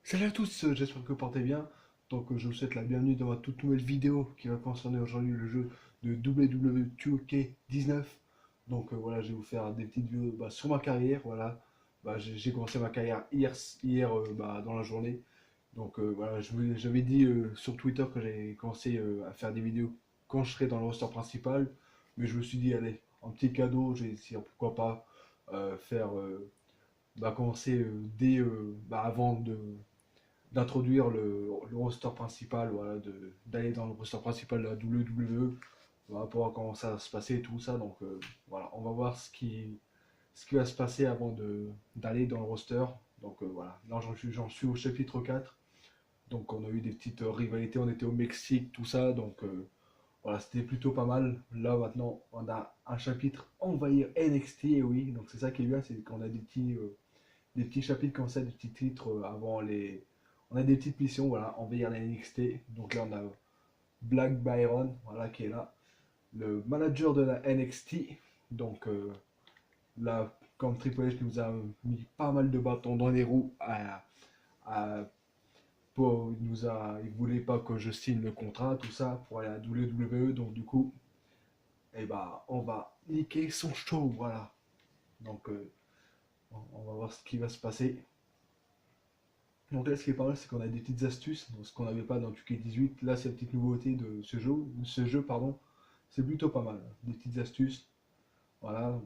Salut à tous, j'espère que vous portez bien. Donc je vous souhaite la bienvenue dans ma toute nouvelle vidéo qui va concerner aujourd'hui le jeu de WWE 2K19. Donc voilà, je vais vous faire des petites vidéos sur ma carrière. Voilà, j'ai commencé ma carrière hier, dans la journée. Donc voilà, j'avais dit sur Twitter que j'avais commencé à faire des vidéos quand je serai dans le roster principal. Mais je me suis dit, allez, en petit cadeau, je vais essayer, pourquoi pas, faire commencer avant d'introduire le roster principal, voilà, d'aller dans le roster principal de la WWE, voilà, pour voir comment ça va se passer et tout ça. Donc voilà, on va voir ce qui va se passer avant d'aller dans le roster. Donc voilà, là j'en suis au chapitre 4. Donc on a eu des petites rivalités, on était au Mexique, tout ça. Donc voilà, c'était plutôt pas mal. Là maintenant, on a un chapitre envahir NXT, et oui, donc c'est ça qui est bien, c'est qu'on a des petits chapitres comme ça, des petits titres avant les. On a des petites missions, voilà, envahir la NXT. Donc là, on a Black Byron, voilà, qui est là, le manager de la NXT. Donc là, comme Triple H nous a mis pas mal de bâtons dans les roues, il voulait pas que je signe le contrat, tout ça, pour aller à WWE. Donc du coup, on va niquer son show, voilà. Donc on va voir ce qui va se passer. Donc là, ce qui est pas mal, c'est qu'on a des petites astuces, donc ce qu'on n'avait pas dans 2K18. Là, c'est la petite nouveauté de ce jeu, pardon. C'est plutôt pas mal. Des petites astuces. Voilà.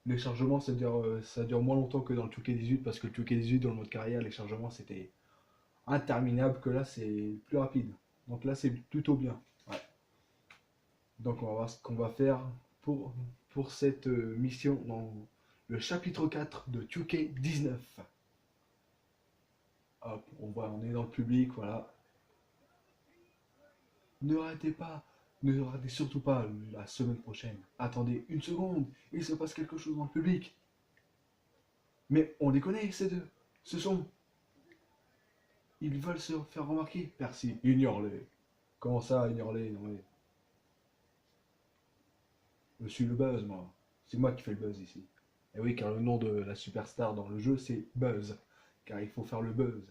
Les chargements, ça dure moins longtemps que dans le 2K18 parce que le 2K18, dans le mode carrière, les chargements c'était interminable. Que là, c'est plus rapide. Donc là, c'est plutôt bien. Ouais. Donc on va voir ce qu'on va faire pour cette mission dans le chapitre 4 de 2K19. Hop, on est dans le public, voilà. Ne ratez pas, ne ratez surtout pas la semaine prochaine. Attendez une seconde, il se passe quelque chose dans le public. Mais on les connaît, ces deux. Ce sont. Ils veulent se faire remarquer. Merci, ignore-les. Comment ça, ignore-les? Non, mais je suis le buzz, moi. C'est moi qui fais le buzz ici. Et oui, car le nom de la superstar dans le jeu, c'est Buzz. Car il faut faire le buzz.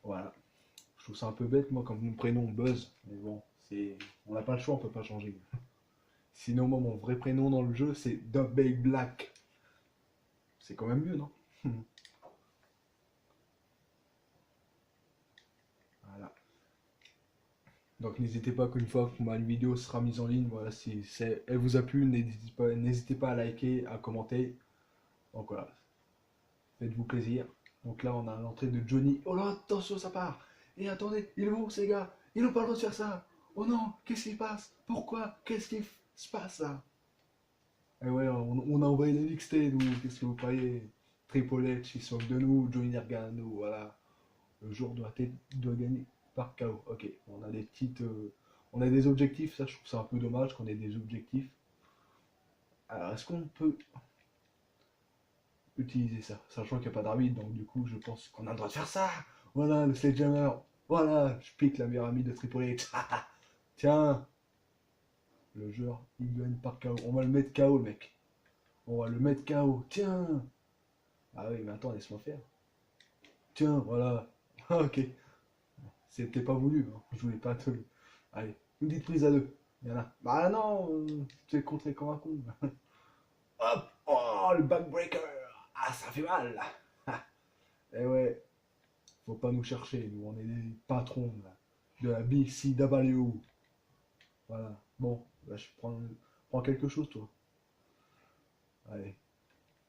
Voilà. Je trouve ça un peu bête, moi, comme mon prénom Buzz. Mais bon, on n'a pas le choix, on peut pas changer. Sinon, moi, mon vrai prénom dans le jeu, c'est Double Black. C'est quand même mieux, non? Voilà. Donc n'hésitez pas qu'une fois que ma vidéo sera mise en ligne, voilà, si elle vous a plu, n'hésitez pas à liker, à commenter. Donc voilà, faites-vous plaisir. Donc là, on a l'entrée de Johnny. Oh là, attention, ça part. Et attendez, ils vont, ces gars. Ils n'ont pas le droit de faire ça. Oh non, qu'est-ce qui se passe? Pourquoi? Qu'est-ce qui se passe là? Eh ouais, on a envoyé la NXT, nous. Qu'est-ce que vous croyez? Triple H, il se moque de nous. Johnny Gargano, voilà. Le jour doit gagner par KO. Ok, on a des objectifs, ça je trouve ça un peu dommage qu'on ait des objectifs. Alors est-ce qu'on peut utiliser ça, sachant qu'il n'y a pas d'arbitre, donc du coup je pense qu'on a le droit de faire ça. Voilà, le Sledgehammer. Voilà, je pique la meilleure amie de Triple H. Tiens, le joueur il gagne par KO. On va le mettre KO, le mec. On va le mettre KO. Tiens. Ah oui, mais attends, laisse-moi faire. Tiens, voilà. Ok. C'était pas voulu, hein. Je voulais pas te. Allez, une petite prise à deux. Il y en a. Bah non, tu es contré comme un con. Hop. Oh, le backbreaker. Ah, ça fait mal. Ah. Eh ouais, faut pas nous chercher. Nous, on est des patrons là, de la BCW. Voilà. Bon, là, prends quelque chose, toi. Allez.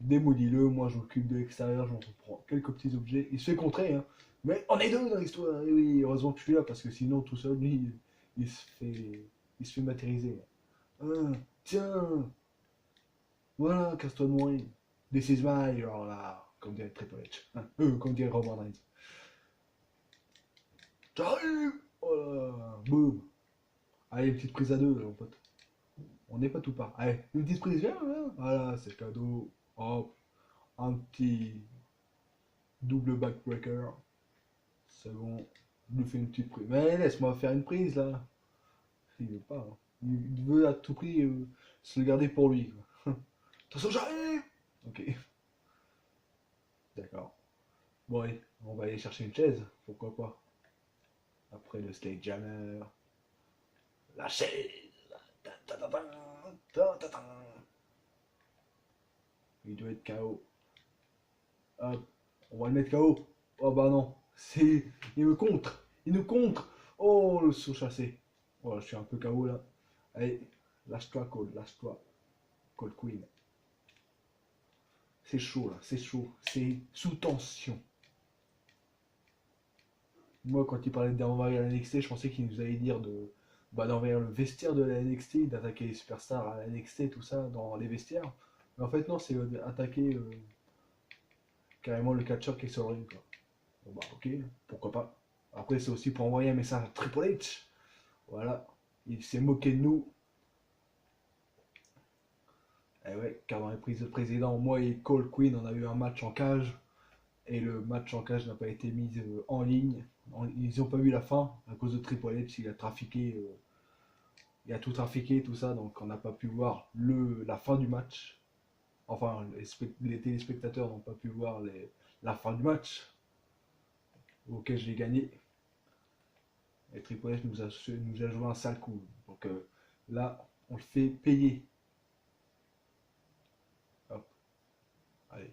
Démolis-le. Moi, je m'occupe de l'extérieur. Je prends quelques petits objets. Il se fait contrer, hein. Mais on est deux dans l'histoire. Et oui, heureusement que je suis là parce que sinon, tout seul, lui, il se fait, il se fait matérialiser. Ah, tiens, voilà, casse-toi de moi. This is my, alors là, comme dirait Triple H. Hein, comme dirait Roman Reigns. J'arrive. Oh là, boum. Allez, une petite prise à deux, là, mon pote. On n'est pas tout part. Allez, une petite prise, viens, viens. Voilà, c'est cadeau. Hop, un petit double backbreaker. C'est bon. Je lui fais une petite prise. Mais laisse-moi faire une prise, là. Il veut pas, hein. Il veut à tout prix se le garder pour lui, quoi. Attention, j'arrive. Ok, d'accord. Bon, allez. On va aller chercher une chaise, pourquoi pas. Après le Sledgehammer, la chaise. Ta, ta, ta, ta, ta, ta, ta. Il doit être KO. Hop, on va le mettre KO. Oh bah non, c'est. Il me contre. Il nous contre. Oh le saut chassé. Oh je suis un peu KO là. Allez, lâche-toi Cole, lâche-toi. Cole Queen. C'est chaud là, c'est chaud. C'est sous tension. Moi quand il parlait d'envahir la NXT, je pensais qu'il nous allait dire de. Bah d'envahir le vestiaire de la NXT, d'attaquer les superstars à la NXT, tout ça, dans les vestiaires. Mais en fait non, c'est attaquer carrément le catcheur qui est sur le ring quoi. Bon bah ok, pourquoi pas. Après c'est aussi pour envoyer un message à Triple H. Voilà, il s'est moqué de nous. Et ouais, car dans les prises de président, moi et Cole Queen, on a eu un match en cage. Et le match en cage n'a pas été mis en ligne. Ils n'ont pas eu la fin à cause de Triple H. Il a trafiqué, il a tout trafiqué, tout ça. Donc on n'a pas pu voir la fin du match. Enfin, les téléspectateurs n'ont pas pu voir la fin du match auquel j'ai gagné. Et Triple H nous a joué un sale coup. Donc là, on le fait payer. Hop, allez.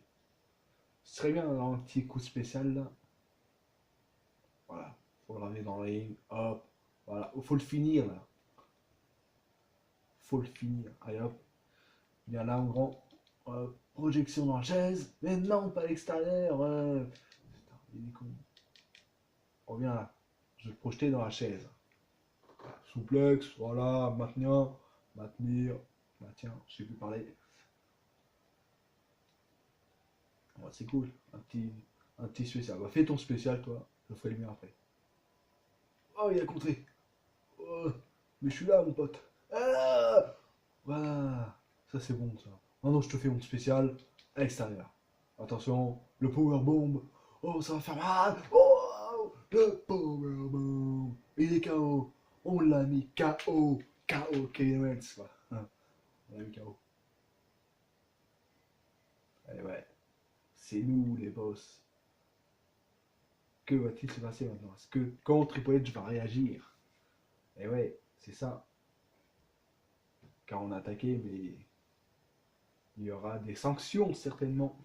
Ce serait bien d'avoir un petit coup spécial là. Voilà, faut le ramener dans le ring. Hop, voilà, faut le finir là. Faut le finir. Allez hop, viens là en grand. Projection dans la chaise. Mais non, pas à l'extérieur. Putain, il est con. Reviens là. Je vais te projeter dans la chaise. Souplex, voilà, maintenir, maintien, je sais plus parler. Ouais, c'est cool, un petit spécial. Bah, fais ton spécial, toi, je ferai le mien après. Oh, il a contré. Oh, mais je suis là, mon pote. Ah, voilà, ça c'est bon, ça. Maintenant, je te fais mon spécial à l'extérieur. Attention, le power bomb. Oh, ça va faire mal. Oh, le power bomb. Il est KO. On l'a mis KO. KO, Kevin Owens, quoi. Hein, on l'a mis KO. Et ouais, c'est nous les boss. Que va-t-il se passer maintenant? Est-ce que quand Triple H va réagir? Et ouais, c'est ça. Car on a attaqué, mais il y aura des sanctions certainement.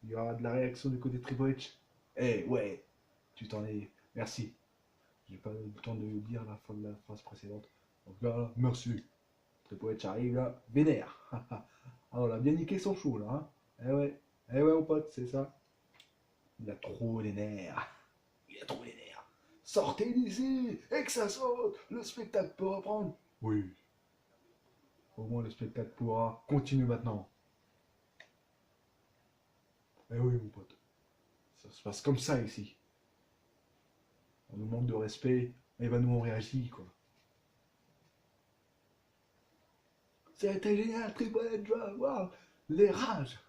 Il y aura de la réaction du côté de Triple H. Eh ouais, tu t'en es. Merci. J'ai pas eu le temps de dire la fin de la phrase précédente. Donc là, merci. Triple H arrive là, vénère. Alors, on a bien niqué son show là. Hein. Eh ouais, mon pote, c'est ça. Il a trop les nerfs. Il a trop les nerfs. Sortez d'ici et que ça saute. Le spectacle peut reprendre. Oui. Au moins, le spectacle pourra continuer maintenant. Eh oui, mon pote. Ça se passe comme ça ici. On nous manque de respect, et ben nous on réagit quoi. C'était génial, Triple H, waouh, les rages.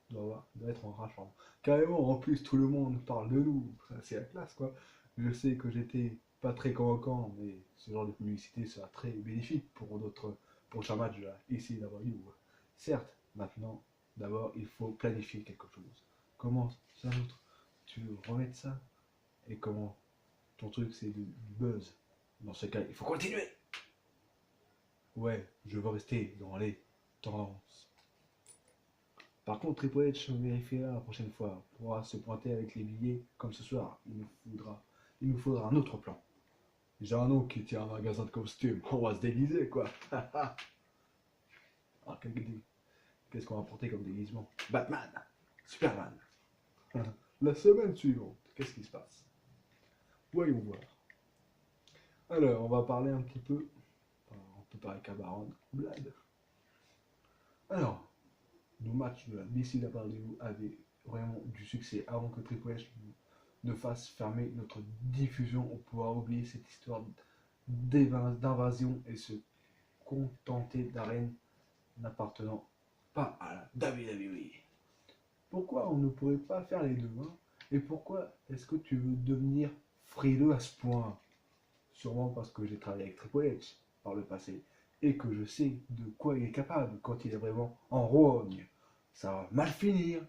Doit être en rage, pardon. Carrément, en plus tout le monde parle de nous, c'est la classe quoi. Je sais que j'étais pas très convaincant, mais ce genre de publicité sera très bénéfique pour notre prochain match là, ici d'avoir you. Certes, maintenant, d'abord il faut planifier quelque chose. Comment ça d'autre? Tu veux remettre ça? Et comment ton truc c'est du buzz? Dans ce cas, il faut continuer. Ouais, je veux rester dans les tendances. Par contre, Triple H vérifiera la prochaine fois. Pourra se pointer avec les billets comme ce soir. Il nous faudra un autre plan. J'ai un oncle qui tient un magasin de costumes. On va se déguiser, quoi. Alors, qu'est-ce qu'on va porter comme déguisement? Batman, Superman. La semaine suivante, qu'est-ce qui se passe? Voyons voir. Alors, on va parler un petit peu. On peut parler Cabaron, Blade. Alors, nos matchs de la BCW avaient vraiment du succès avant que Triple H ne fasse fermer notre diffusion. On pourra oublier cette histoire d'invasion et se contenter d'arènes n'appartenant pas à la WWE. Pourquoi on ne pourrait pas faire les deux hein? Et pourquoi est-ce que tu veux devenir frileux à ce point? Sûrement parce que j'ai travaillé avec Triple H par le passé et que je sais de quoi il est capable quand il est vraiment en rogne. Ça va mal finir.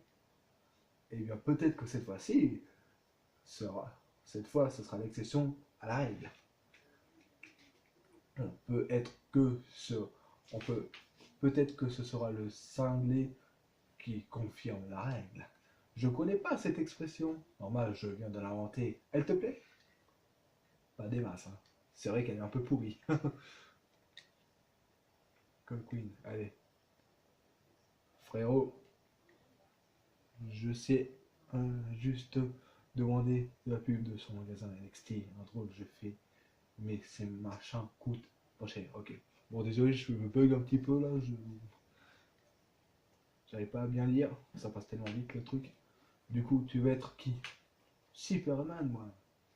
Eh bien, peut-être que cette fois-ci, cette fois, ce sera l'exception à la règle. On peut être que sur, on peut, peut-être que ce sera le cinglé qui confirme la règle. Je connais pas cette expression. Normal, je viens de l'inventer. Elle te plaît? Pas des masses, hein. C'est vrai qu'elle est un peu pourrie. Comme Queen. Allez. Frérot, je sais juste demander de la pub de son magasin NXT. Un drôle, je fais. Mais ces machins coûtent pas cher. Ok. Bon, désolé, je me bug un petit peu là. J'arrive pas à bien lire. Ça passe tellement vite le truc. Du coup, tu veux être qui? Superman, moi.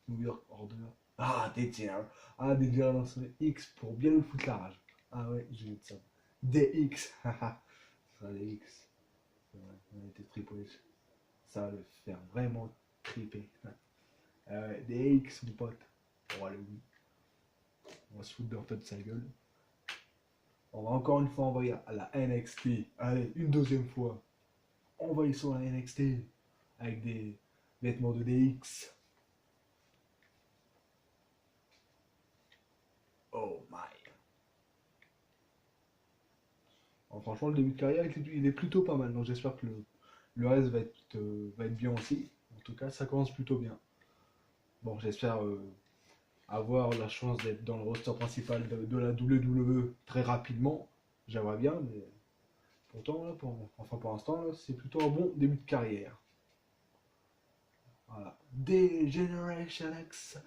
New York Order. Ah, DJR. Ah, DJR dans son X pour bien nous foutre la rage. Ah ouais, j'ai vu ça. DX. Haha. Ça, DX. C'est vrai, on a été triplés. Ça va le faire vraiment triper. Ah ouais, DX, mon pote. Oh, allez, oui. On va se foutre d'un peu de sa gueule. On va encore une fois envoyer à la NXT. Allez, une deuxième fois. Envahissons la NXT avec des vêtements de DX. Oh my. Alors, franchement, le début de carrière, il est plutôt pas mal. Donc j'espère que le reste va être bien aussi. En tout cas, ça commence plutôt bien. Bon, j'espère avoir la chance d'être dans le roster principal de la WWE très rapidement. J'aimerais bien, mais pourtant, là, pour l'instant, là, c'est plutôt un bon début de carrière. Voilà. Des Generation X.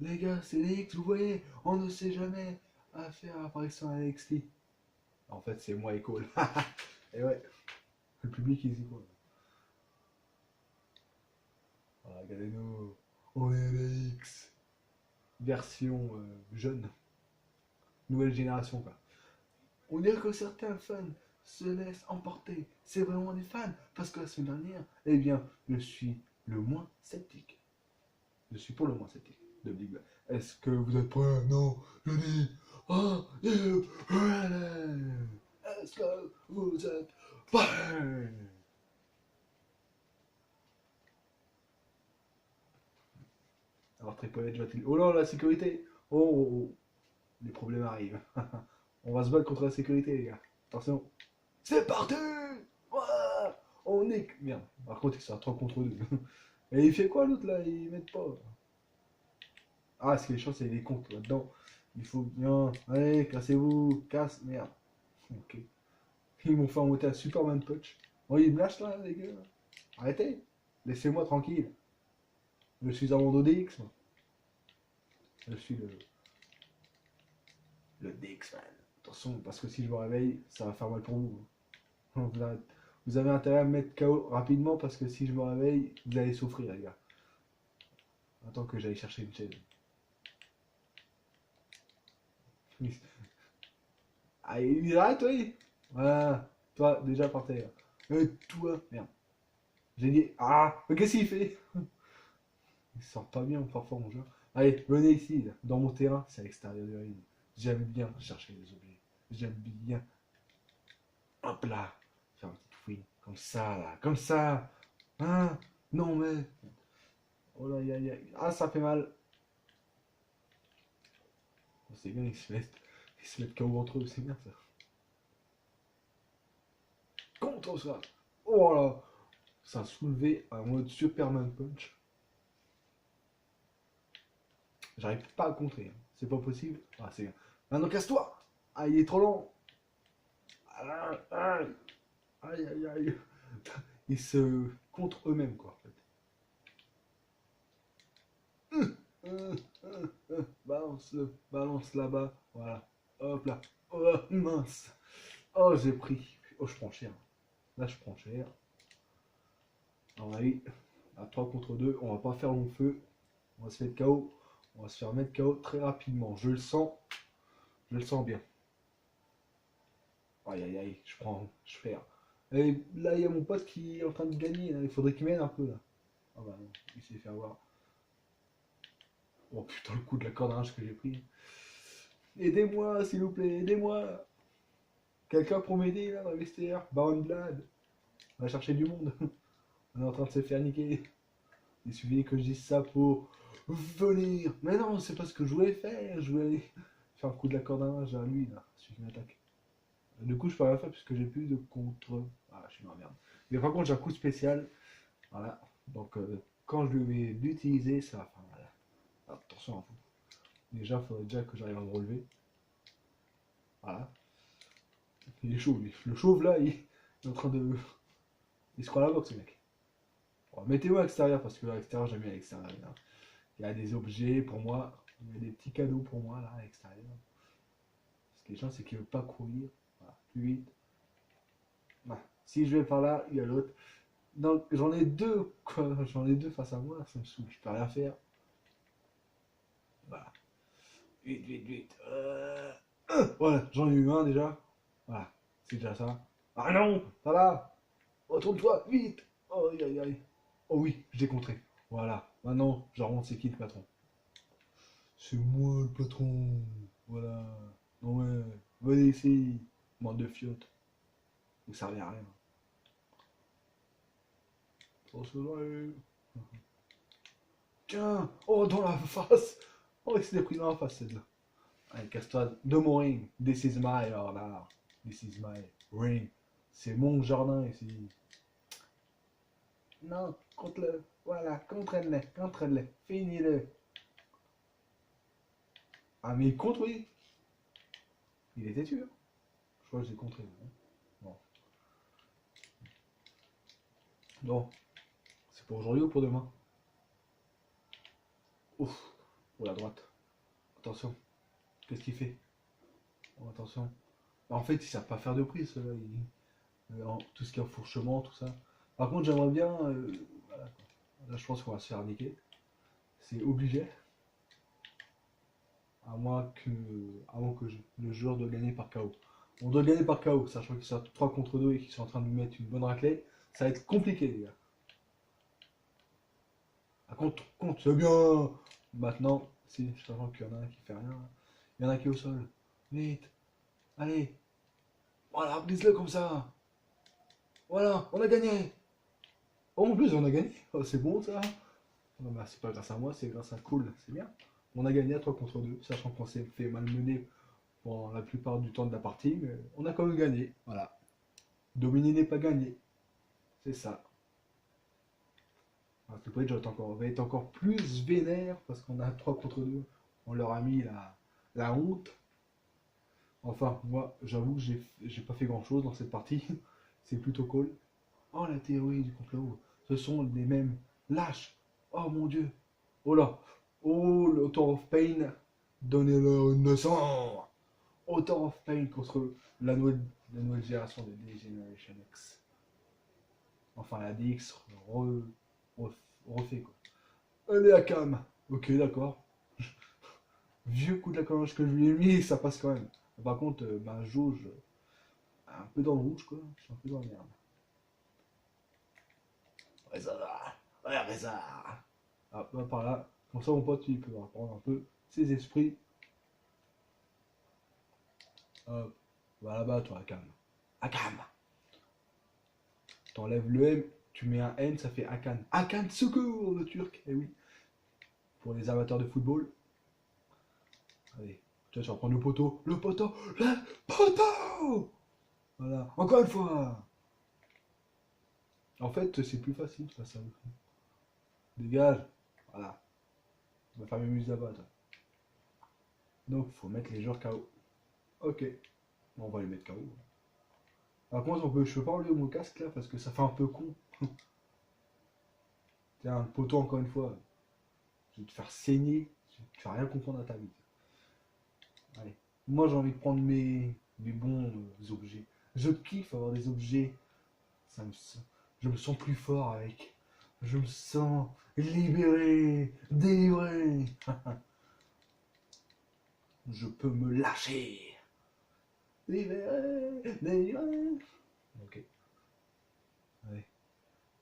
Les gars, c'est les X, vous voyez, on ne sait jamais à faire apparition à NXT. En fait, c'est moi et Cole. Et ouais, le public, il dit quoi? Voilà, regardez-nous. On est les X. Version jeune. Nouvelle génération, quoi. On dirait que certains fans se laissent emporter. C'est vraiment des fans. Parce que la semaine dernière, eh bien, je suis le moins sceptique. Je suis pour le moins sceptique de Big Bang. Est-ce que vous êtes prêts? Non, je dis. Oh, you ready? Est-ce que vous êtes prêts? Alors, Triple H va-t-il. Oh là, la sécurité! Oh, oh, oh. Les problèmes arrivent. On va se battre contre la sécurité, les gars. Attention. C'est parti! Ouais, on est. Merde. Par contre, c'est un 3 contre 2. Et il fait quoi l'autre là? Il met pas. Ah, ce qui est chiant, c'est les comptes là-dedans. Il faut bien. Allez, cassez-vous. Casse. Merde. Ok. Ils m'ont fait monter un Superman Punch. Oh, ils me lâchent là, les gars. Arrêtez. Laissez-moi tranquille. Je suis un Mondo DX, moi. Je suis le DX, man. Attention, parce que si je me réveille, ça va faire mal pour vous. Vous avez intérêt à me mettre KO rapidement parce que si je me réveille, vous allez souffrir, les gars. Attends que j'aille chercher une chaise. Ah, il arrête, oui. Voilà. Toi, déjà par terre. Toi, merde. J'ai dit, ah, mais qu'est-ce qu'il fait? Il sort pas bien parfois, mon joueur. Allez, venez ici, là. Dans mon terrain, c'est à l'extérieur du ring. J'aime bien chercher les objets. J'aime bien. Hop là. Faire un petit fouille. Comme ça, là. Comme ça. Hein? Non, mais. Oh là, aïe, aïe. Ah, ça fait mal. Oh, c'est bien, ils se mettent KO entre eux, c'est bien ça. Contre ça. Oh là. Ça a soulevé un mode Superman Punch. J'arrive pas à le contrer. Hein. C'est pas possible. Ah, c'est bien. Maintenant, casse-toi. Ah, il est trop long. Aïe, aïe, aïe, aïe. Ils se contre eux-mêmes, quoi, en fait. Balance-le, balance là-bas. Voilà. Hop là. Oh, mince. Oh, j'ai pris. Oh, je prends cher. Là, je prends cher. Alors, allez, à 3 contre 2, on va pas faire long feu. On va se mettre KO. On va se faire mettre KO très rapidement. Je le sens. Je le sens bien. Aïe aïe aïe, je perds. Et là, il y a mon pote qui est en train de gagner. Là. Il faudrait qu'il m'aide un peu là. Ah bah non, il s'est fait avoir. Oh putain, le coup de la corde à linge que j'ai pris. Aidez-moi, s'il vous plaît, aidez-moi. Quelqu'un pour m'aider là dans le vestiaire. Baron Blood. On va chercher du monde. On est en train de se faire niquer. Il suffit que je dise ça pour venir. Mais non, c'est pas ce que je voulais faire. Je voulais aller faire un coup de la corde à linge à lui, là, celui qui m'attaque. Du coup, je peux rien faire puisque j'ai plus de contre. Ah, je suis dans la merde. Mais par contre, j'ai un coup spécial. Voilà. Donc, quand je vais l'utiliser, ça va faire mal. Ah, attention, hein. Déjà, il faudrait déjà que j'arrive à me relever. Voilà. Il est chaud, lui. Le chauve, là, il est en train de. Il se croit à la boxe, ce mec. Bon, mettez-vous à l'extérieur parce que à l'extérieur, j'aime bien à l'extérieur. Hein. Il y a des objets pour moi. Il y a des petits cadeaux pour moi, là, à l'extérieur. Ce qui est chiant, c'est qu'il ne veut pas courir. Voilà, plus vite. Voilà. Si je vais par là, il y a l'autre. Donc, j'en ai deux, quoi. J'en ai deux face à moi, ça me saoule. Je peux rien faire. Voilà. Vite, vite, vite. Voilà, j'en ai eu un déjà. Voilà, c'est déjà ça. Ah non, ça va. Retourne-toi, vite. Oh, aïe, aïe, aïe. Oh oui, je l'ai contré. Voilà, maintenant, je remonte, c'est qui le patron? C'est moi le patron. Voilà. Non ouais, venez ici, bande de fiottes. Vous servez à rien. Oh, c'est vrai. Tiens, oh, dans la face. Oh, il s'est pris dans la face, celle-là. Allez, casse-toi de mon ring. This is my order. This is my ring. C'est mon jardin ici. Non, contre-le. Voilà, contraine-le, contraine-le. Finis-le. Ah, mais il contre, oui. Il était sûr. Je crois que j'ai contré. Bon. Non. C'est pour aujourd'hui ou pour demain? Ouf. Pour la droite. Attention. Qu'est-ce qu'il fait? Oh, attention. En fait, ils savent pas faire de prise, ceux-là. Tout ce qui est enfourchement, tout ça. Par contre, j'aimerais bien. Voilà, quoi. Là, je pense qu'on va se faire niquer. C'est obligé. À moins que le joueur doit gagner par KO. On doit gagner par KO, sachant qu'ils sont 3 contre 2 et qu'ils sont en train de nous mettre une bonne raclée. Ça va être compliqué, les gars. Ah, contre, c'est bien. Maintenant, si, sachant qu'il y en a un qui fait rien. Il y en a un qui est au sol. Vite. Allez. Voilà, brise-le comme ça. Voilà, on a gagné. Oh, en plus, on a gagné. Oh, c'est bon, ça. Non, bah, c'est pas grâce à moi, c'est grâce à Cool. C'est bien. On a gagné à 3 contre 2, sachant qu'on s'est fait malmener pendant la plupart du temps de la partie, mais on a quand même gagné. Voilà. Dominer n'est pas gagné. C'est ça. Alors, le bridge va être encore plus vénère parce qu'on a 3 contre 2. On leur a mis la honte. Enfin, moi, j'avoue que j'ai pas fait grand chose dans cette partie. C'est plutôt cool. Oh, la théorie du complot. Ce sont les mêmes lâches. Oh mon dieu. Oh là. Oh, l'Author of Pain. Donnez-leur une leçon. Author of Pain contre la nouvelle génération de D-Generation X. Enfin, la DX refait quoi. Allez, Akam. Ok, d'accord. Vieux coup de la colonge que je lui ai mis, ça passe quand même. Par contre, ma jauge, un peu dans le rouge, quoi. Je suis un peu dans la merde. Reza. Ouais, Reza. Ah, bah, par là. Comme ça, mon pote, il peut reprendre un peu ses esprits. Hop. Va là-bas, toi, Akam. Akam. T'enlèves le M, tu mets un N, ça fait Akan. Akan secours, le turc. Eh oui. Pour les amateurs de football. Allez. Tu vas prendre le poteau. Le poteau. Le poteau. Voilà. Encore une fois. En fait, c'est plus facile face à eux. Dégage. Voilà. On va faire mes muses là-bas, toi. Donc, faut mettre les joueurs KO. Ok. Bon, on va les mettre KO. Par contre, je peux pas enlever mon casque là parce que ça fait un peu con. Tiens, un poteau encore une fois. Je vais te faire saigner. Je vais te faire rien comprendre à ta vie. Allez. Moi, j'ai envie de prendre mes bons objets. Je kiffe avoir des objets. Je me sens plus fort avec. Je me sens libéré, délivré. Je peux me lâcher. Libéré, délivré. Ok. Allez.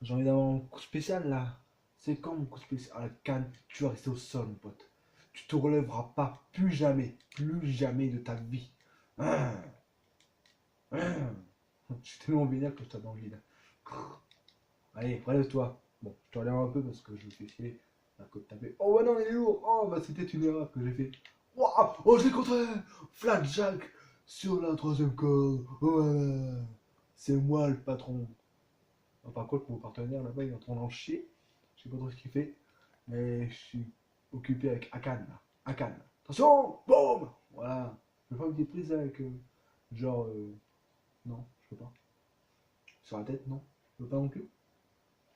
J'ai envie d'avoir un coup spécial là. C'est quand mon coup spécial? Ah, Cannes, tu vas rester au sol, mon pote. Tu te relèveras pas plus jamais de ta vie. Je suis tellement vénère que je tape dans le vide. Allez, relève-toi. Bon, je te relève un peu parce que je me fais chier. Un coup de taper. Oh, bah non, il est lourd. Oh, bah c'était une erreur que j'ai fait. Waouh, oh, je l'ai contré. Flat Jack sur la troisième corde. Ouais. C'est moi le patron. Ah, par contre, mon partenaire là-bas, il est en train d'en chier. Je sais pas trop ce qu'il fait. Mais je suis occupé avec Akan. Là. Akan. Attention. Boum. Voilà. Je vais faire une petite prise avec. Genre. Non, je peux pas. Sur la tête, non. Je peux pas non plus.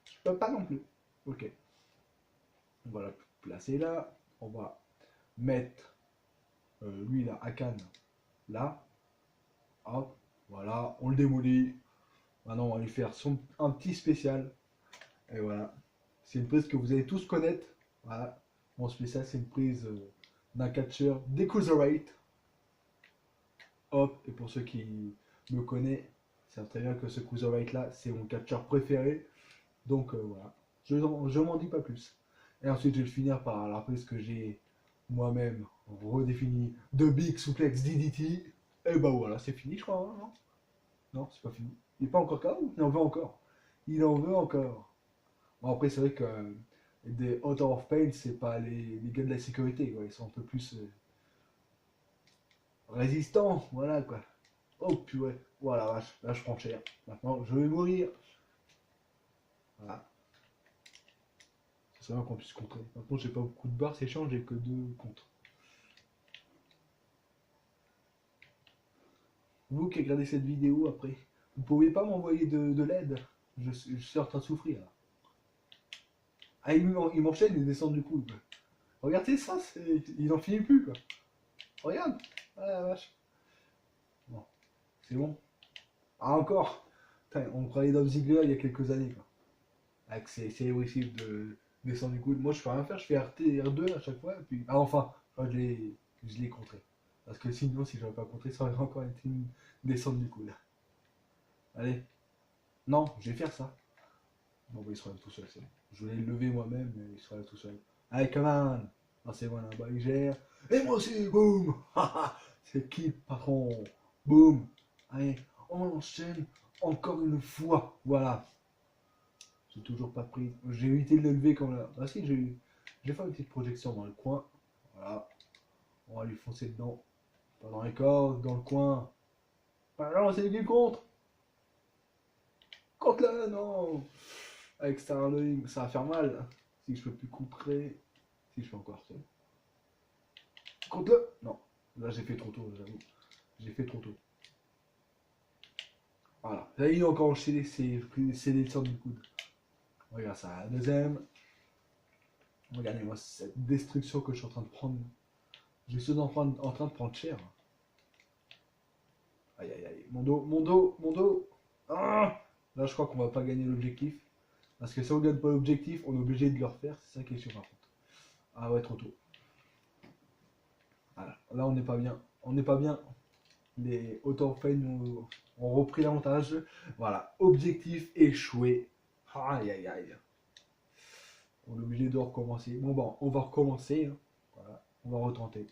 Je peux pas non plus. Ok. On va la placer là. On va mettre lui là, Akan, là. Hop. Voilà. On le démolit. Maintenant, on va lui faire un petit spécial. Et voilà. C'est une prise que vous allez tous connaître. Voilà. Mon spécial, c'est une prise d'un catcheur des Cruiserweight. Hop. Et pour ceux qui me connaissent, savent très bien que ce Cruiserweight là, c'est mon catcheur préféré. Donc voilà. Je m'en dis pas plus. Et ensuite, je vais finir par la prise que j'ai moi-même redéfinie de Big Suplex DDT. Et bah voilà, c'est fini, je crois. Hein, non, non, c'est pas fini. Il n'est pas encore KO, il en veut encore. Il en veut encore. Bon, après, c'est vrai que des Author of Pain, c'est pas les gars de la sécurité, quoi. Ils sont un peu plus résistants, voilà quoi. Oh purée, voilà, vache, là je prends cher. Maintenant, je vais mourir. Voilà, c'est vrai qu'on puisse contrer. Maintenant, j'ai pas beaucoup de barres, c'est chiant, j'ai que deux contre. Vous qui regardez cette vidéo après, vous pouvez pas m'envoyer de l'aide. Je suis en train de souffrir là. Ah, il m'enchaîne, il descend du coup. Quoi. Regardez ça, il en finit plus quoi. Regarde, ah la vache. Bon, c'est bon. Ah encore. Putain, on croyait dans Ziggler il y a quelques années quoi. Avec ses réussites de descendre du coude. Moi je fais rien faire, je fais RT et R2 à chaque fois. Et puis... Ah enfin, je l'ai contré. Parce que sinon si j'avais pas contré, ça aurait encore été une descente du coude. Allez. Non, je vais faire ça. Bon bah il se relève tout seul, c'est bon. Je voulais le lever moi-même, mais il se relève tout seul. Allez, come on. Ah c'est bon là-bas, il gère. Et moi aussi, boum. C'est qui le patron? Boum. Allez, on enchaîne encore une fois. Voilà. J'ai toujours pas pris. J'ai évité de le lever comme là. Ah si, j'ai fait une petite projection dans le coin. Voilà. On va lui foncer dedans. Pas dans les cordes, dans le coin. Ah non, c'est lui qui contre. Contre là, non. Avec Starling, ça va faire mal. Si je peux plus contrer. Si je fais encore ça. Contre le. Non. Là, j'ai fait trop tôt, j'avoue. J'ai fait trop tôt. Voilà. Là, il a encore enchaîné ses descentes du coude. Regarde ça, la deuxième. Regardez-moi cette destruction que je suis en train de prendre. Je suis en train de prendre cher. Aïe aïe aïe. Mon dos, mon dos, mon dos. Ah, là, je crois qu'on va pas gagner l'objectif. Parce que si on gagne pas l'objectif, on est obligé de le refaire. C'est ça qui est sûr par contre. Ah ouais, trop tôt. Voilà. Là, on n'est pas bien. On n'est pas bien. Les Auto-Fame ont repris l'avantage. Voilà. Objectif échoué. Aïe aïe aïe. On est obligé de recommencer. Bon, bon, on va recommencer. Hein. Voilà. On va retenter.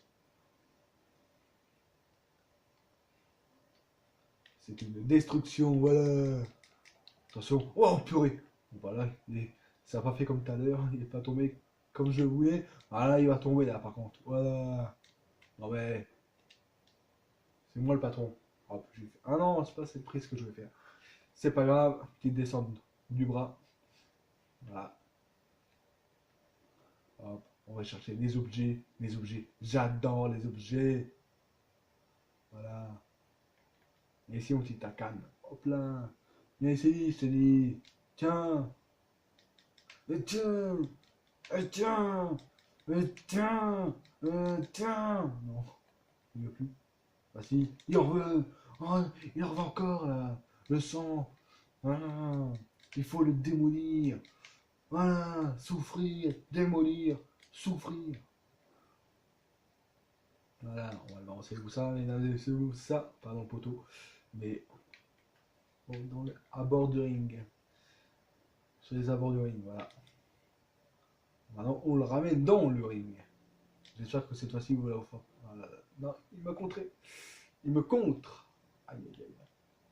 C'est une destruction. Voilà. Attention. Oh purée. Voilà. Ça n'a pas fait comme tout à l'heure. Il n'est pas tombé comme je voulais. Voilà, il va tomber là par contre. Voilà. Non mais. C'est moi le patron. Hop, ah non, c'est pas cette prise que je vais faire. C'est pas grave. Petite descente du bras. Voilà. Hop, on va chercher des objets. Les objets. J'adore les objets. Voilà. Et ici, on petit tacane. Hop là. Viens ici, je te dis. Tiens. Et tiens. Et tiens. Et tiens. Et tiens. Non, il veut plus. Bah si. Il en veut. Oh, il en veut encore là. Le sang. Voilà. Il faut le démolir. Voilà. Souffrir. Démolir. Souffrir. Voilà, on va le balancer où ça, c'est où ça, pardon poteau, mais bon, à bord du ring, sur les abords du ring, voilà. Maintenant, on le ramène dans le ring. J'espère que cette fois-ci, vous la offrez. Voilà. Non, il m'a contré. Il me contre. Aïe, aïe, aïe.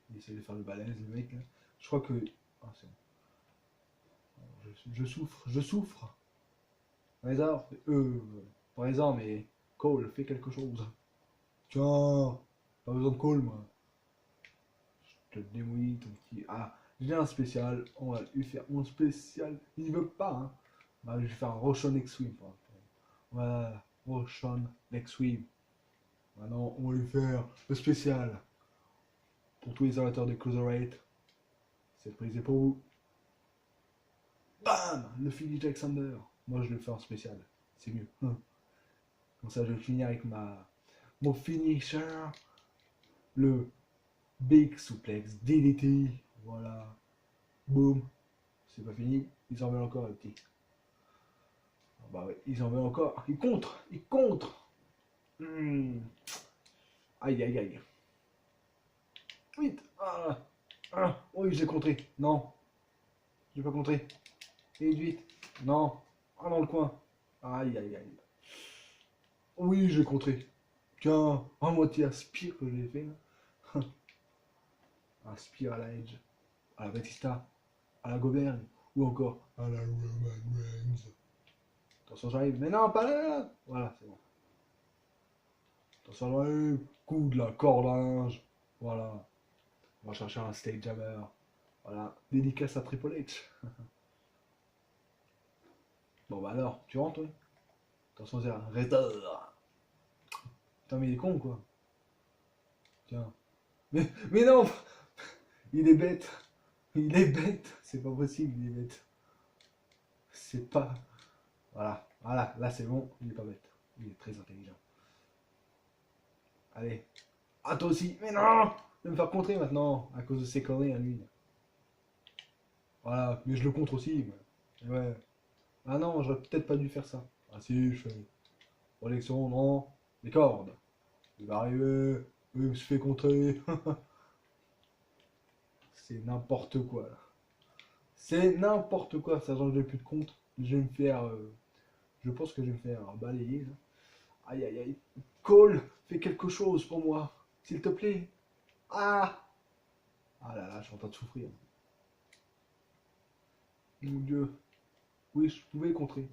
Il essaie de faire le balèze, le mec. Là. Je crois que... Ah, c'est bon. Je souffre, je souffre. Razor, Razor, mais Cole, fais quelque chose. Tiens, pas besoin de Cole, moi. Je te démolis ton petit. Ah, j'ai un spécial, on va lui faire mon spécial. Il veut pas, hein. Bah, je vais faire un Roshan X-Wing. Voilà, Roshan X-Wing. Maintenant, on va lui faire le spécial. Pour tous les amateurs de Cruiserweight, cette prise est pour vous. Bam, le Philly Alexander. Moi, je le fais en spécial. C'est mieux. Comme ça, je vais finir avec mon finisher. Le Big Suplex DDT. Voilà. Boum. C'est pas fini. Ils en veulent encore, les petits. Ah bah ouais, ils en veulent encore. Ils contre. Ils contre. Aïe, aïe, aïe. Vite. Ah. Ah. Oui, j'ai contré. Non. J'ai pas contré. Et vite. Non. Ah, dans le coin. Aïe, aïe, aïe. Oui, j'ai contré. Tiens, à moitié aspire que j'ai fait. Aspire à la Edge, à la Batista, à la Goberg, ou encore à la Roman Reigns. Attention, j'arrive. Mais non, pas là. Voilà, c'est bon. Attention, j'arrive. Coup de la corde à linge. Voilà. On va chercher un stage jammer. Voilà. Dédicace à Triple H. Bon, bah alors, tu rentres, oui. Attention, c'est un retour. Putain, mais il est con, quoi. Tiens. Mais non. Il est bête. Il est bête. C'est pas possible, il est bête. C'est pas. Voilà. Voilà. Là, c'est bon. Il est pas bête. Il est très intelligent. Allez. Ah, toi aussi. Mais non. Je vais me faire contrer maintenant. À cause de ses conneries à lui. Voilà. Mais je le contre aussi. Ouais. Ah non, j'aurais peut-être pas dû faire ça. Ah si, je fais. Protection, non. Les cordes. Il va arriver. Il se fait contrer. C'est n'importe quoi là. C'est n'importe quoi, ça change plus de compte. Je vais me faire. Je pense que je vais me faire balayer. Là. Aïe aïe aïe. Cole, fais quelque chose pour moi. S'il te plaît. Ah. Ah là là, je suis en train de souffrir. Mon Dieu. Oui, je pouvais contrer.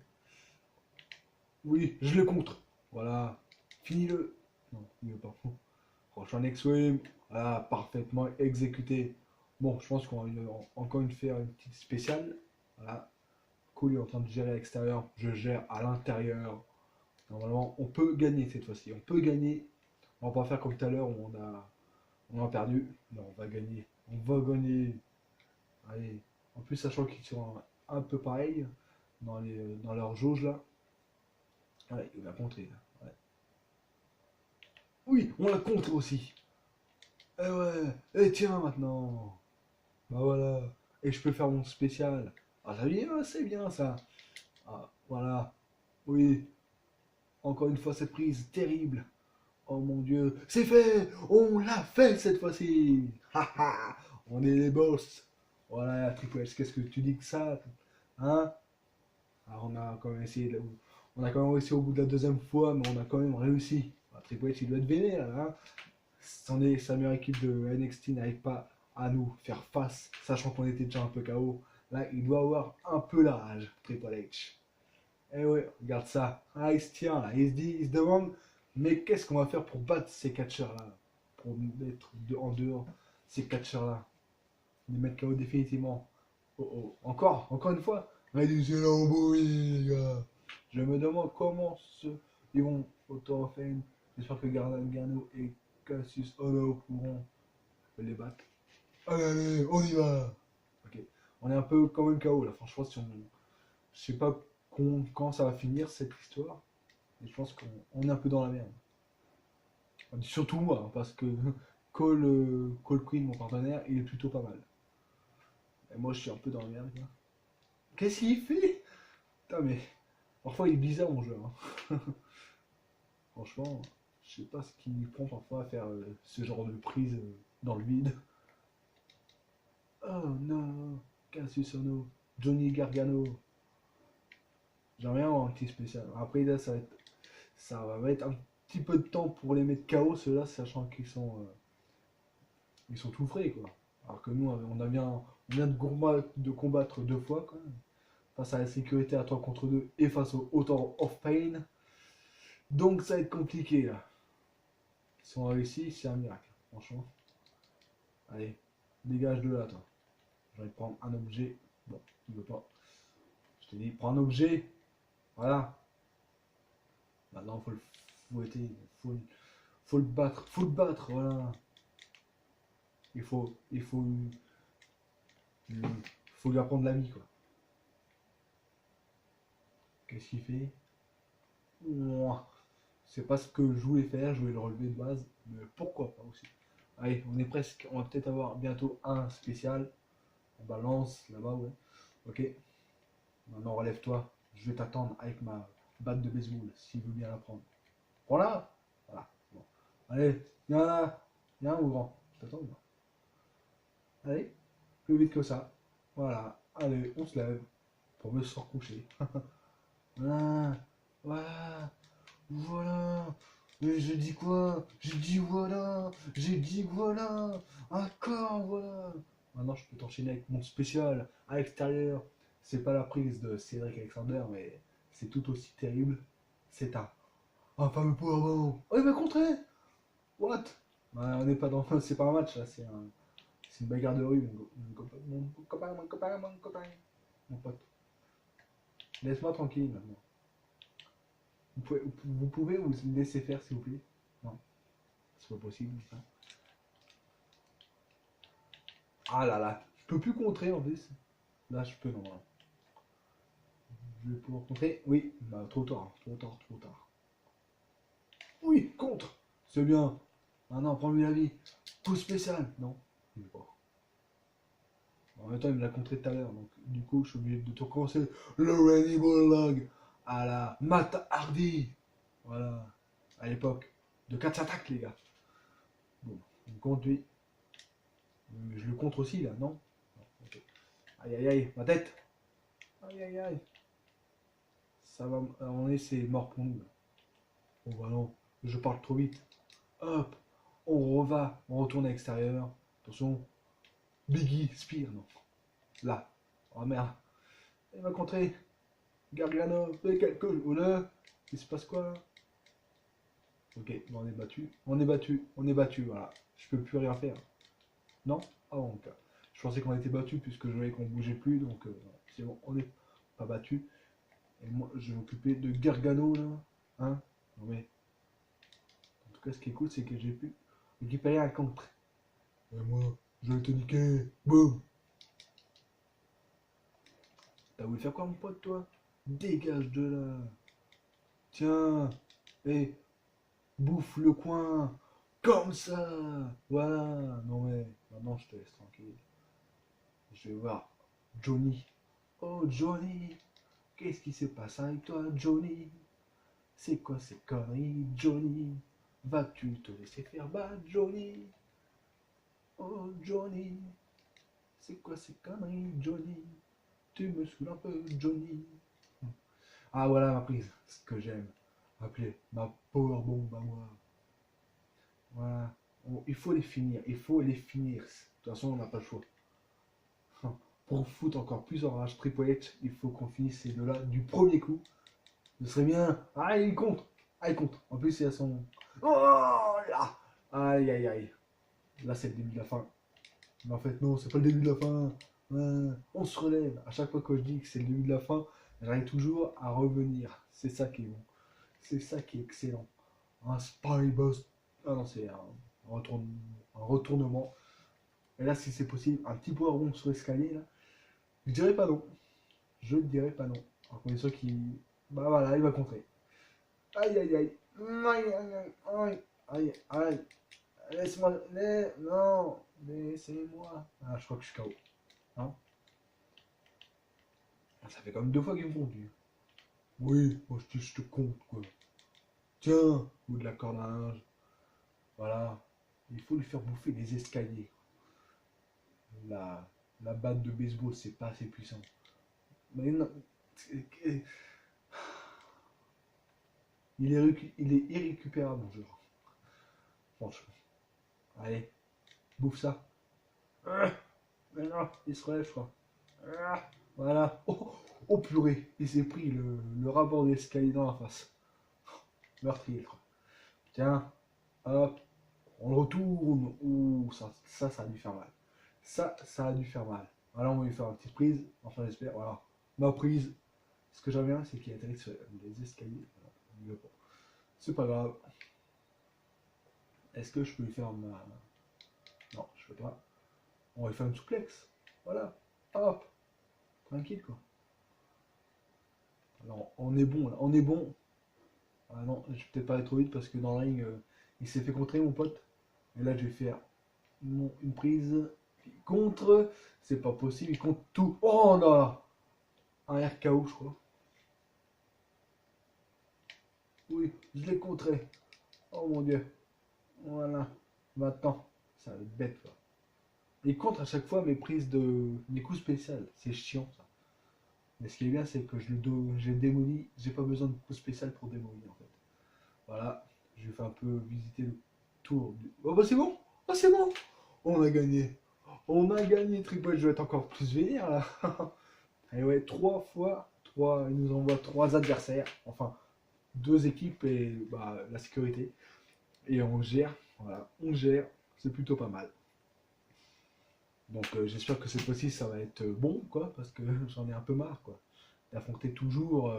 Oui, je le contre. Voilà. Finis-le. Non, il veut pas. Prochain X-Wing. Voilà, parfaitement exécuté. Bon, je pense qu'on va encore une faire une petite spéciale. Voilà. Cool, il est en train de gérer à l'extérieur. Je gère à l'intérieur. Normalement, on peut gagner cette fois-ci. On peut gagner. On va pas faire comme tout à l'heure où on a perdu. Non, on va gagner. On va gagner. Allez. En plus, sachant qu'ils sont un peu pareils dans leur jauge là. Ouais, il va contrer là. Ouais. Oui, on l'a contré aussi. Eh ouais. Et tiens maintenant. Bah voilà. Et je peux faire mon spécial. Ah, ça vient, c'est bien ça. Ah, voilà. Oui. Encore une fois, cette prise terrible. Oh mon Dieu, c'est fait! On l'a fait cette fois-ci! Haha! On est les boss! Voilà, Triple H, qu'est-ce que tu dis que ça? Hein? Alors on a quand même essayé, on a quand même réussi au bout de la deuxième fois, mais on a quand même réussi. Ah, Triple H, il doit être vénère, hein? Sa meilleure équipe de NXT n'arrive pas à nous faire face, sachant qu'on était déjà un peu KO. Là, il doit avoir un peu la rage, Triple H. Eh ouais, regarde ça. Ah, il se tient là. Il se demande, mais qu'est-ce qu'on va faire pour battre ces catcheurs-là? Pour mettre en dehors ces catcheurs-là. Les mettre KO définitivement. Oh oh. Encore une fois. Réduisez l'embrouille, les gars. Je me demande ils vont auto-offend. J'espère que Gargano et Cassius Ohno pourront les battre. Allez, on y va. Ok. On est un peu quand même KO là. Franchement, si on. Je sais pas quand ça va finir cette histoire. Et je pense qu'on est un peu dans la merde. Surtout moi, hein, parce que Cole Queen, mon partenaire, il est plutôt pas mal. Et moi, je suis un peu dans la merde. Qu'est-ce qu'il fait? Putain, mais parfois il est bizarre mon jeu. Hein. Franchement, je sais pas ce qui lui prend parfois à faire ce genre de prise dans le vide. Oh non, Cassius Ohno, Johnny Gargano. J'aimerais bien avoir un petit spécial. Après, là, ça va mettre un petit peu de temps pour les mettre KO, ceux-là, sachant ils sont tout frais, quoi. Alors que nous, on vient de combattre deux fois, quoi. face à la sécurité à 3 contre 2 et face au Author of Pain. Donc ça va être compliqué là. Si on réussit, c'est un miracle, franchement. Allez, dégage de là, toi. Je vais prendre un objet. Bon, il veut pas. Je te dis, prends un objet. Voilà. Maintenant, faut le fouetter. Faut le battre. Faut le battre, voilà. Il faut lui apprendre la vie, quoi. Qu'est-ce qu'il fait? Ouah. C'est pas ce que je voulais faire, je voulais le relever de base, mais pourquoi pas aussi. Allez, on est presque, on va peut-être avoir bientôt un spécial. On balance là-bas, ouais. Ok. Maintenant, relève-toi. Je vais t'attendre avec ma batte de baseball, s'il veut bien la prendre. Voilà. Voilà. Bon. Allez, viens là. Viens, mon grand. Je t'attends. Allez, plus vite que ça. Voilà. Allez, on se lève pour me se recoucher. Voilà. Voilà. Voilà. Mais j'ai dit quoi? J'ai dit voilà. J'ai dit voilà. Encore voilà. Maintenant, je peux t'enchaîner avec mon spécial à l'extérieur. C'est pas la prise de Cédric Alexander, mais c'est tout aussi terrible. C'est un fameux powerbomb. Oh, il m'a contré. What? Ouais, on n'est pas dans. C'est pas un match là, c'est une bagarre de rue, mon copain, mon pote. Laisse-moi tranquille maintenant. Vous pouvez vous laisser faire s'il vous plaît? Non, c'est pas possible ça. Ah là là, je peux plus contrer en plus. Là je peux non. Là. Je vais pouvoir contrer. Oui, bah, trop tard, trop tard, trop tard. Oui, contre. C'est bien. Maintenant, prends-lui la vie. Coup spécial. Non, il veut pas. En même temps, il me l'a contré tout à l'heure, donc du coup, je suis obligé de te recommencer le Rainy Log à la Matt Hardy. Voilà, à l'époque de 4 attaques, les gars. Bon, on compte lui. Je le contre aussi, là, non? Non, ok. Aïe aïe aïe, ma tête. Aïe aïe aïe. Ça va, on est, c'est mort pour nous. Là. Bon, bah non, je parle trop vite. Hop, on retourne à l'extérieur. Attention, Biggie, Spear, non. Là. Oh merde. Il m'a contré. Gargano, fait quelque chose. Là. Il se passe quoi? Ok, bon, on est battu. On est battu. On est battu, voilà. Je peux plus rien faire. Non? Ah bon, ok. Je pensais qu'on était battu puisque je voyais qu'on bougeait plus. Donc, c'est bon, on n'est pas battu. Et moi, je vais m'occuper de Gargano, là. Hein? Non, mais. En tout cas, ce qui est cool, c'est que j'ai pu récupérer un contre. Et moi, je vais te niquer. Boum! T'as voulu faire quoi, mon pote, toi? Dégage de là. Tiens. Et bouffe le coin. Comme ça. Voilà. Non mais, maintenant je te laisse tranquille. Je vais voir Johnny. Oh Johnny. Qu'est-ce qui se passe avec toi, Johnny? C'est quoi ces conneries, Johnny? Vas-tu te laisser faire battre, Johnny? Oh Johnny. C'est quoi ces conneries, Johnny? Tu me saoules un peu, Johnny. Ah voilà ma prise, ce que j'aime. Appelez ma powerbomb à moi. Voilà. Il faut les finir, il faut les finir. De toute façon, on n'a pas le choix. Pour foutre encore plus en rage Triple H, il faut qu'on finisse ces deux-là du premier coup. Ce serait bien. Ah, il compte. Ah, il compte. En plus, il y a son. Oh là. Aïe, aïe, aïe. Là, c'est le début de la fin. Mais en fait, non, c'est pas le début de la fin. On se relève. À chaque fois que je dis que c'est le début de la fin, j'arrive toujours à revenir. C'est ça qui est bon. C'est ça qui est excellent. Un spy boss. Ah non, c'est un retournement. Et là, si c'est possible, un petit poireau sur l'escalier, là. Je dirais pas non. Je ne dirais pas non. En condition qu'il. Bah voilà, il va contrer. Aïe aïe aïe. Aïe aïe aïe. Aïe aïe aïe. Laisse-moi. Non. Laissez-moi. Ah, je crois que je suis KO. Hein? Ah, ça fait quand même 2 fois qu'il me compte, lui. Oui, moi je te compte, quoi. Tiens, ou de la corde à linge. Voilà. Il faut lui faire bouffer les escaliers. La, la batte de baseball, c'est pas assez puissant. Mais non. Il est irrécupérable, mon jeu. Franchement. Allez, bouffe ça. Mais non, il se relève, je crois. Voilà. Oh, Oh purée, il s'est pris le rapport d'escalier dans la face. Meurtrier, quoi. Tiens, hop, on le retourne. Ouh, ça a dû faire mal. Ça a dû faire mal. Alors on va lui faire une petite prise. Enfin, j'espère. Voilà. Ma prise. Ce que j'aime bien, c'est qu'il atterrit sur les escaliers. Voilà. C'est pas grave. Est-ce que je peux lui faire ma. Non, je peux pas. On va lui faire une souplex. Voilà. Hop. Tranquille, quoi. Alors, on est bon, là. On est bon. Ah non, je vais peut-être pas aller trop vite parce que dans le ring, il s'est fait contrer, mon pote. Et là, je vais faire une prise. Contre. C'est pas possible, il compte tout. Oh, on a un RKO, je crois. Oui, je l'ai contré. Oh mon dieu. Voilà. Maintenant, ça va être bête, quoi. Il contre à chaque fois mes prises de. Mes coups spéciaux. C'est chiant, ça. Mais ce qui est bien, c'est que j'ai démoli. J'ai pas besoin de coups spéciaux pour démolir, en fait. Voilà. Je vais faire un peu visiter le tour du. Oh bah c'est bon. Oh c'est bon. On a gagné. On a gagné, Triple. Je vais être encore plus vénère, là. Et ouais, 3 fois. Il nous envoie 3 adversaires. Enfin, 2 équipes et bah, la sécurité. Et on gère. Voilà. On gère. C'est plutôt pas mal. Donc j'espère que cette fois-ci ça va être bon, quoi, parce que j'en ai un peu marre, quoi, d'affronter toujours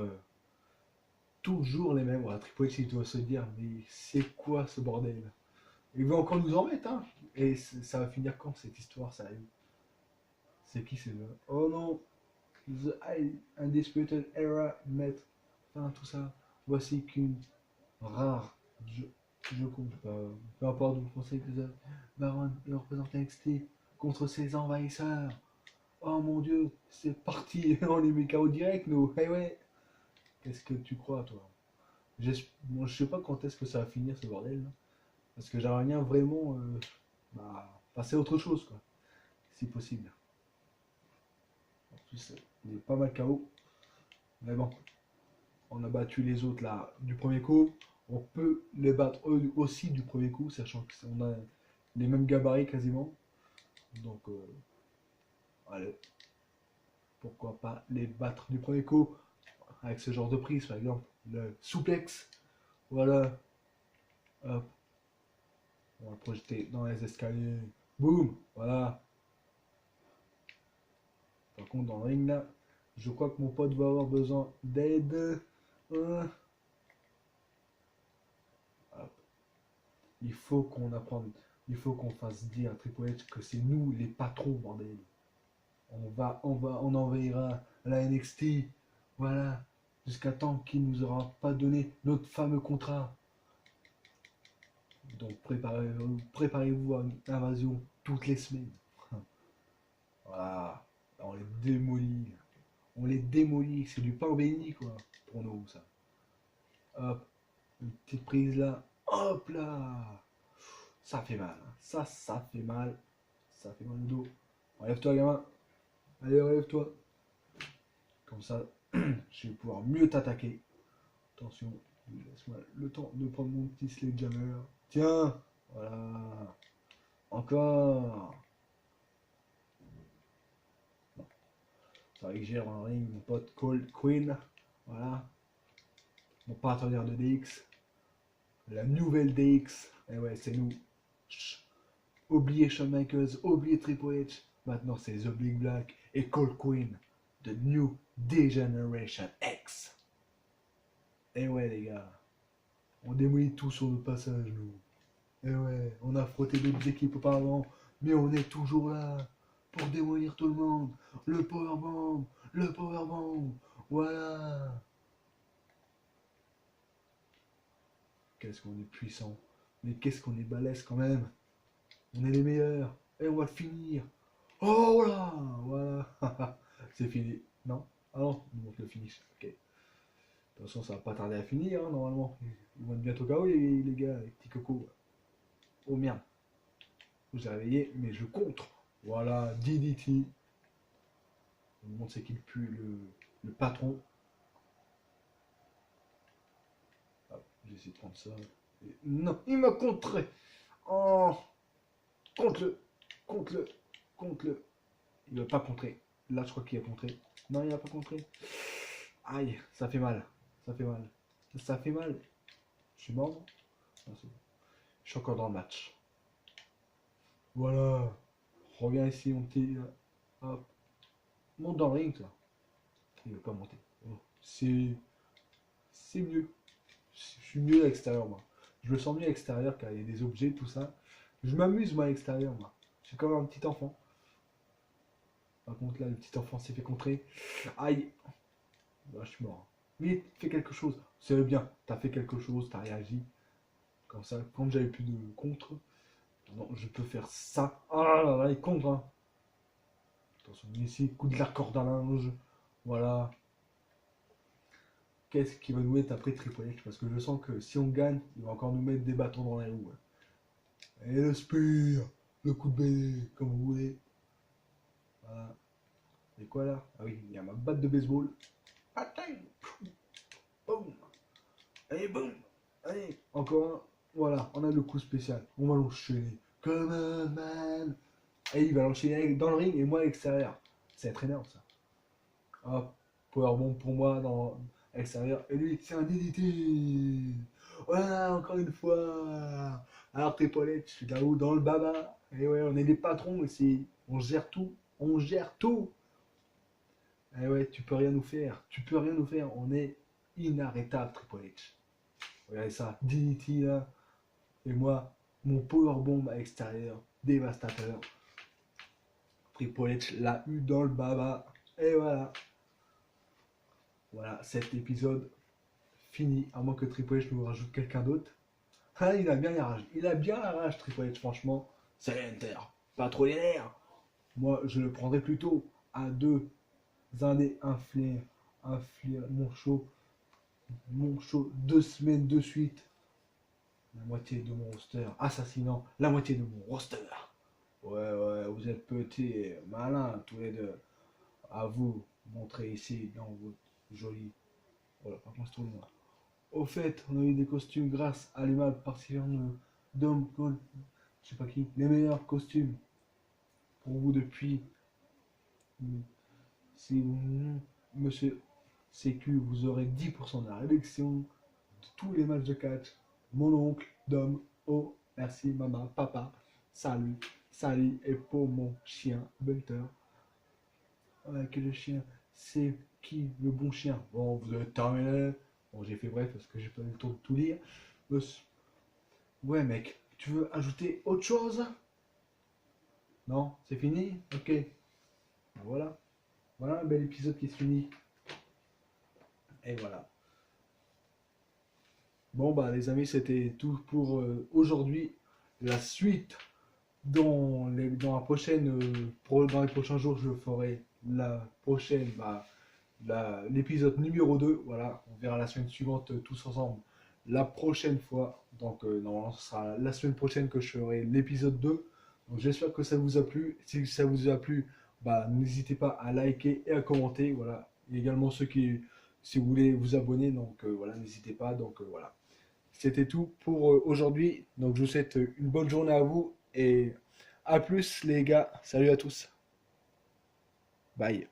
les mêmes. Voilà, Triple H il doit se dire, mais c'est quoi ce bordel? Il veut encore nous en mettre, hein. Et ça va finir quand cette histoire, ça arrive? C'est qui c'est là? Oh non, The Undisputed Era met fin tout ça. Voici qu'une rare je compte pas. Peu importe où vous pensez que The Baron représente NXT contre ses envahisseurs. Oh mon dieu, c'est parti, on les met KO direct, nous. Eh ouais, qu'est-ce que tu crois, toi? Bon, je sais pas quand est-ce que ça va finir ce bordel, là. Parce que j'aimerais bien vraiment bah, passer à autre chose, quoi, si possible. En plus, il est pas mal KO. Mais bon, on a battu les autres là du premier coup. On peut les battre eux aussi du premier coup, sachant qu'on a les mêmes gabarits quasiment. Donc, allez, pourquoi pas les battre du premier coup avec ce genre de prise, par exemple le souplex. Voilà, hop, on va le projeter dans les escaliers. Boum, voilà. Par contre, dans le ring là, je crois que mon pote va avoir besoin d'aide. Hop. Il faut qu'on apprenne, il faut qu'on fasse dire à Triple H que c'est nous les patrons, bordel. On envahira la NXT, voilà, jusqu'à temps qu'il nous aura pas donné notre fameux contrat. Donc préparez-vous à une invasion toutes les semaines. Voilà, on les démolit. On les démolit, c'est du pain béni, quoi, pour nous, ça. Hop, une petite prise là. Hop là. Ça fait mal, hein. Ça fait mal. Ça fait mal au dos. Relève-toi, gamin. Allez, relève-toi. Comme ça, je vais pouvoir mieux t'attaquer. Attention, laisse-moi le temps de prendre mon petit sledgehammer. Tiens, voilà. Encore. Ça va que gère en ring mon pote Cold Queen. Voilà. Mon partenaire de DX. La nouvelle DX. Et ouais, c'est nous. Chut. Oubliez Shawn Michaels, oubliez Triple H. Maintenant, c'est The Big Black et Cold Queen. The New Degeneration X. Et ouais, les gars. On démolit tout sur le passage, nous. Et ouais, on a frotté d'autres équipes auparavant, mais on est toujours là pour démolir tout le monde. Le powerbomb, le powerbomb, voilà. Qu'est-ce qu'on est puissant, mais qu'est-ce qu'on est balèze quand même. On est les meilleurs, et on va le finir. Oh voilà, voilà. C'est fini. Non? Ah non, on montre le finish. Ok. De toute façon, ça va pas tarder à finir, hein, normalement. Ils vont être bientôt KO, les gars, les petits cocos. Oh merde. Vous avez réveillé, mais je contre. Voilà, DDT. On montre c'est qui le patron. Hop, j'ai essayé de prendre ça. Et non, il m'a contré. Oh, contre-le, contre-le, contre-le. Il ne va pas contrer. Là, je crois qu'il a contré. Non, il a pas contré. Aïe, ça fait mal. Ça fait mal. Ça fait mal. Je suis mort. Non, c'est bon. Je suis encore dans le match. Voilà. Reviens ici, mon petit. Hop. Monte dans le ring, là. Il veut pas monter. Oh. C'est mieux. Je suis mieux à l'extérieur, moi. Je me sens mieux à l'extérieur car il y a des objets, tout ça. Je m'amuse, moi, à l'extérieur, moi. Je suis comme un petit enfant. Par contre, là, le petit enfant s'est fait contrer. Aïe. Là, je suis mort. Mais fais quelque chose. C'est bien. T'as fait quelque chose, t'as réagi. Comme ça, quand j'avais plus de contre, non, je peux faire ça. Ah là là, il contre, hein. Attention, ici, coup de la corde à linge. Voilà. Qu'est-ce qui va nous mettre après Triple H? Parce que je sens que si on gagne, il va encore nous mettre des bâtons dans les roues. Et le spear, le coup de bébé, comme vous voulez. Voilà. Et quoi là? Ah oui, il y a ma batte de baseball. Attends. Boum. Allez, boum. Allez, encore un. Voilà, on a le coup spécial. On va l'enchaîner. Come on, man. Et il va l'enchaîner dans le ring et moi à l'extérieur. C'est très énorme ça. Hop, powerbomb pour moi dans l'extérieur. Et lui, c'est un DDT. Voilà, encore une fois. Alors Triple H, je suis là-haut dans le baba. Et ouais, on est les patrons ici. On gère tout. On gère tout. Et ouais, tu peux rien nous faire. Tu peux rien nous faire. On est inarrêtable, Triple H. Regardez ça, DDT là. Et moi, mon powerbomb à l'extérieur, dévastateur. Triple H l'a eu dans le baba. Et voilà. Voilà, cet épisode fini. À moins que Triple H nous rajoute quelqu'un d'autre. Ah, il a bien la rage. Il a bien la rage, Triple H, franchement. C'est l'Inter. Pas trop les nerfs. Moi, je le prendrais plutôt à deux indés, un flair. Un flair, mon show, 2 semaines de suite. La moitié de mon roster. Assassinant la moitié de mon roster. Ouais, ouais, vous êtes petits et malins tous les deux. À vous, montrer ici dans votre joli. Voilà, par contre, c'est trop loin. Au fait, on a eu des costumes grâce à l'aimable partisan d'Homme Cole. Je sais pas qui. Les meilleurs costumes pour vous depuis. Si vous, monsieur CQ, vous aurez 10% de la réduction de tous les matchs de catch. Mon oncle, Dom, oh, merci, maman, papa, salut, salut, et pour mon chien, Bunter. Ouais, que le chien, c'est qui le bon chien? Bon, vous avez terminé. Bon, j'ai fait bref parce que j'ai pas eu le temps de tout lire. Ouais, mec, tu veux ajouter autre chose? Non, c'est fini? Ok. Voilà. Voilà un bel épisode qui se finit. Et voilà. Bon, bah, les amis, c'était tout pour aujourd'hui. La suite dans la prochaine, dans les prochains jours, je ferai la prochaine, bah, l'épisode numéro 2. Voilà, on verra la semaine suivante tous ensemble la prochaine fois. Donc, normalement, ce sera la semaine prochaine que je ferai l'épisode 2. Donc, j'espère que ça vous a plu. Si ça vous a plu, bah, n'hésitez pas à liker et à commenter. Voilà. Et également ceux qui, si vous voulez vous abonner, donc voilà, n'hésitez pas. Donc, voilà. C'était tout pour aujourd'hui. Donc, je vous souhaite une bonne journée à vous et à plus, les gars. Salut à tous. Bye.